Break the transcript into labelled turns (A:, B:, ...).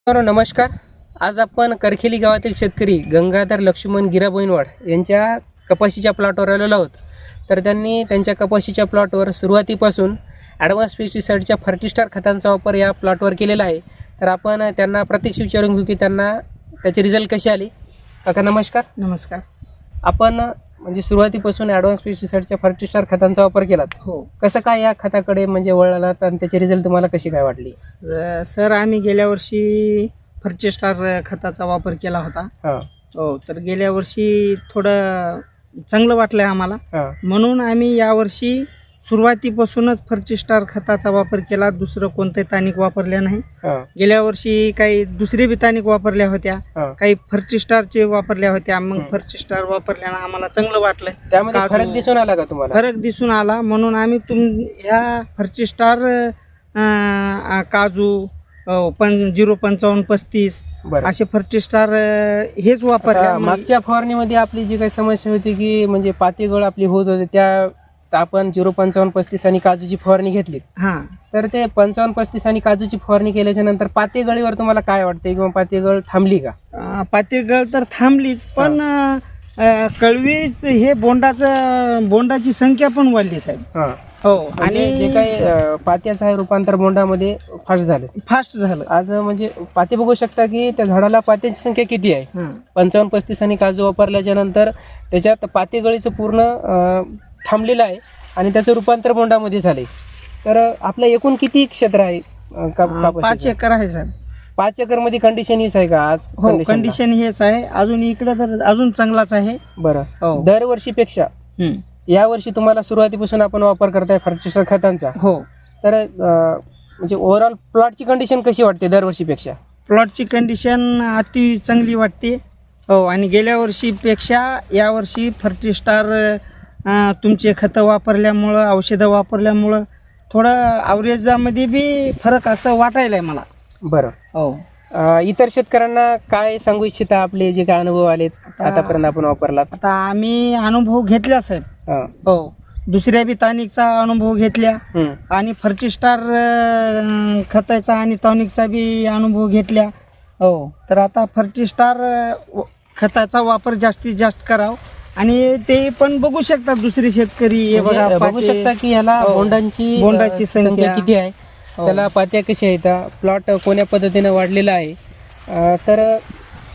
A: नमस्कार. आज आपण करखेली गावातील शेतकरी गंगाधर लक्ष्मण गिराबोईनवाड यांच्या कपाशीच्या प्लॉटवर आलेलो आहोत. तर त्यांनी त्यांच्या कपाशीच्या प्लॉटवर सुरुवातीपासून ॲडव्हान्स पेस्टिसाईडच्या फर्टिस्टार खतांचा वापर या प्लॉटवर केलेला आहे. तर आपण त्यांना प्रत्यक्ष विचारून घेऊ की त्यांना त्याचे रिझल्ट कसे आले. काका नमस्कार.
B: नमस्कार.
A: आपण म्हणजे सुरुवातीपासून ॲडव्हान्स पेस्टिसाईडच्या फर्टिस्टार खतांचा वापर केलात.
B: हो.
A: कसं काय या खताकडे म्हणजे वळलात आणि त्याचे रिझल्ट तुम्हाला कशी काय वाटली?
B: सर आम्ही गेल्या वर्षी फर्टिस्टार खताचा वापर केला होता.
A: हां
B: हो, तर गेल्या वर्षी थोडं चांगलं वाटलं आम्हाला,
A: हां
B: म्हणून आम्ही यावर्षी सुरुवातीपासूनच फर्टिस्टार खताचा वापर केला. दुसरं कोणते टॉनिक वापरले नाही.
A: हां
B: गेल्या वर्षी काही दुसरे बी टॉनिक वापरल्या होत्या,
A: हां
B: काही फर्टिस्टारचे वापरल्या होत्या. मग फर्टिस्टार वापरल्यानं आम्हाला चांगलं वाटलं.
A: त्यामध्ये
B: काजू-
A: फरक दिसून आला का तुम्हाला?
B: फरक दिसून आला, म्हणून आम्ही ह्या फर्टिस्टार काजू 05535
A: बरं.
B: असे फर्टिस्टार हेच
A: आता
B: वापरले.
A: मागच्या फवारणीमध्ये आपली जी काही समस्या होती की म्हणजे पातीगळ आपली होत होते त्या आपण 05535 आणि काजूची फवारणी घेतली.
B: हां,
A: तर ते 5535 आणि काजूची फवारणी केल्याच्या नंतर पातेगळीवर तुम्हाला काय वाटतंय किंवा पातेगळ थांबली का?
B: पातेगळ तर थांबलीच, पण कळवीच हे बोंडाची संख्या पण वाढली साहेब.
A: हां
B: हो,
A: आणि
B: आणि
A: जे काही पात्याचं आहे रूपांतर बोंडामध्ये फास्ट झालं.
B: फास्ट झालं.
A: आज म्हणजे पाते बघू शकता की त्या झाडाला पात्याची संख्या किती आहे.
B: हां,
A: 5535 आणि काजू वापरल्याच्या नंतर त्याच्यात पातेगळीचं पूर्ण थांबलेलं आहे आणि त्याचं रूपांतर बोंडामध्ये झाले. तर आपलं एकूण किती क्षेत्र आहे
B: 5 एकर आहे साहेब.
A: 5 एकर मध्ये कंडिशन हीच आहे का आज?
B: हो,
A: condition ला?
B: कंडिशन हेच आहे. अजून इकडे तर अजून चांगलाच आहे.
A: बरं.
B: हो.
A: दरवर्षीपेक्षा
B: हम्म.
A: या वर्षी तुम्हाला सुरुवातीपासून आपण वापर करताय फर्टिलायझर खतांचा.
B: हो,
A: तर म्हणजे ओव्हरऑल प्लॉटची कंडिशन कशी वाटते दरवर्षीपेक्षा?
B: प्लॉटची कंडिशन अति चांगली वाटते. हो, आणि गेल्या वर्षीपेक्षा यावर्षी फर्टिस्टार तुमचे खतं वापरल्यामुळं, औषधं वापरल्यामुळं थोडं ॲव्हरेजमध्ये बी फरक असं वाटायला आहे मला.
A: बरं.
B: हो.
A: इतर शेतकऱ्यांना काय सांगू इच्छिता, आपले जे काय अनुभव आलेत आतापर्यंत आपण वापरलात?
B: आता आम्ही अनुभव घेतला साहेब.
A: हां.
B: हो, दुसऱ्या बी टॉनिकचा अनुभव घेतल्या
A: हम्म.
B: आणि फर्टिस्टार खताचा आणि टॉनिकचा बी अनुभव घेतल्या. हो, तर आता फर्टिस्टार खताचा वापर जास्तीत जास्त करावा. आणि ते पण बघू शकतात दुसरे शेतकरी. हे
A: म्हणजे
B: बघा,
A: बघू शकता की ह्याला
B: हो.
A: बोंडाची संख्या किती आहे,
B: हो.
A: त्याला पात्या कशा आहेत, प्लॉट कोण्या पद्धतीने वाढलेला आहे. तर